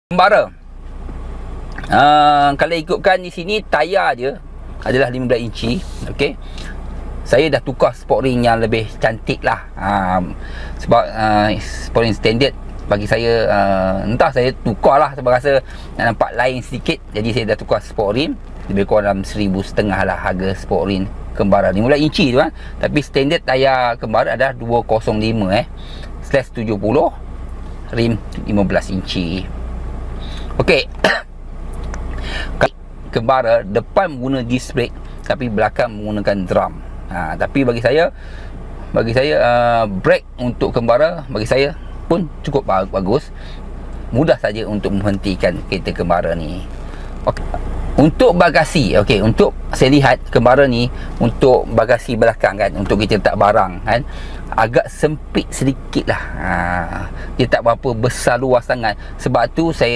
Kembara. Kalau ikutkan di sini tayar dia adalah 15 inci. Okey. Saya dah tukar sport ring yang lebih cantik lah. Sebab sport ring standard bagi saya, entah saya tukar lah sebab rasa nak nampak lain sedikit. Jadi saya dah tukar sport ring. Lebih kurang dalam 1,500 lah harga sport ring Kembara 15 inci tu kan. Tapi standard tayar Kembara adalah 205/70, rim 15 inci. Okey. Kembara depan guna disc brake tapi belakang menggunakan drum. Tapi bagi saya brake untuk Kembara bagi saya pun cukup bagus. Mudah saja untuk menghentikan kereta Kembara ni. Okey. Untuk bagasi, okey, untuk saya lihat Kembara ni untuk bagasi belakang kan, untuk kita letak barang kan, agak sempit sedikit lah. Dia tak berapa besar luas sangat. Sebab tu saya